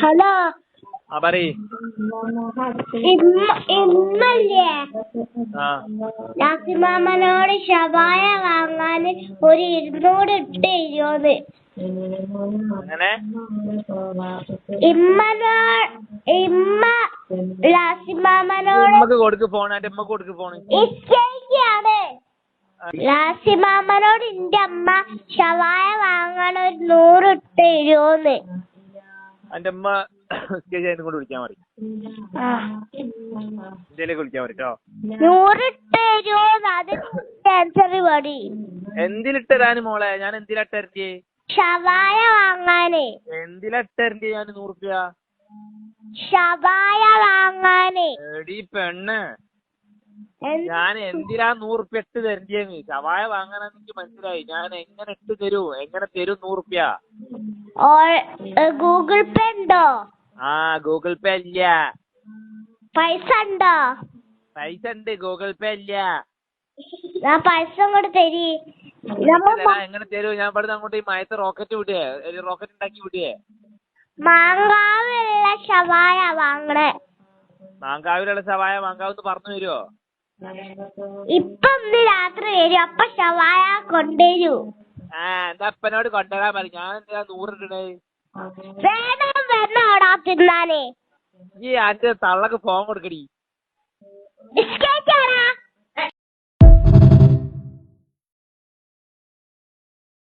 Hello പറയ്. ഇന്നല്ലേ നാസിമാമനോട് ഷവായ വാങ്ങാന് ഒരു 200 ഇട്ട് തരുമോന്ന്. അങ്ങനെ ഇമ്മ ലാസിമാമനോട് ഉമ്മക്ക് കൊടുക്ക് ഫോൺ. എന്റെ ഉമ്മക്ക് കൊടുക്ക് ഫോണ്. ഇഷ്ടാണ്. ലാസിമാമനോട് എന്റെ അമ്മ ഷവായ വാങ്ങാൻ ഒരു 100 ഇട്ട് തരുമോന്ന്. എന്റെ ഉമ്മ കൊണ്ട് വിളിക്കാൻ മതി. ഇന്ത്യയിലേക്ക് വിളിക്കാൻ മതിട്ടോ. 100 ഇട്ട് തരുമോന്ന്. അത് ആൻസർ മതി. എന്തിലിട്ടരാന് മോളെ? ഞാൻ എന്തിലിട്ടരണ്ടേ? ഷവായ വാങ്ങാന്. എന്തിലിട്ടരണ്ടേ ഞാൻ 100 റുപ്യ? ഷവായ വാങ്ങാന്. എടീ പെണ്ണ്, ഞാൻ എന്തിനാ 100 റുപ്യ ഇട്ട് തരണ്ടേന്ന്? ഷവായ വാങ്ങാനാന്ന് എനിക്ക് മനസ്സിലായി. ഞാൻ എങ്ങനെ ഇട്ട് തരൂ? എങ്ങനെ തരും 100 റുപ്യ? ഗൂഗിൾ പേ ഉണ്ടോ? ഗൂഗിൾ പേ ഇല്ല. പൈസ ഉണ്ടോ? പൈസ ഉണ്ട്, ഗൂഗിൾ പേ ഇല്ല. ഞാൻ പൈസ അങ്ങോട്ട് തരി. എങ്ങനെ തരൂ? ഞാൻ ഇവിടുന്ന് അങ്ങോട്ട് ഈ മയത്ത് റോക്കറ്റ് വിടുകയെ, റോക്കറ്റ് ഉണ്ടാക്കി വിടുകയെ. മാങ്കാവിലുള്ള ഷവായ വാങ്ങണേ. മാങ്കാവിലുള്ള ഷവായ മാങ്കാവെന്ന് പറഞ്ഞു തരുമോ? ഇപ്പൊ ഇന്ന് രാത്രി വരും. അപ്പൊ ഷവായ കൊണ്ടുവരൂ. എന്റെ അപ്പനോട് കൊണ്ടുവരാൻ പറയും. ഞാൻ എന്തിനാ 100 ഇടണേ? വേണം വരണോടാ തിന്നാനേ. ഈ അന്റെ തള്ളക്ക് ഫോൺ കൊടുക്കടി.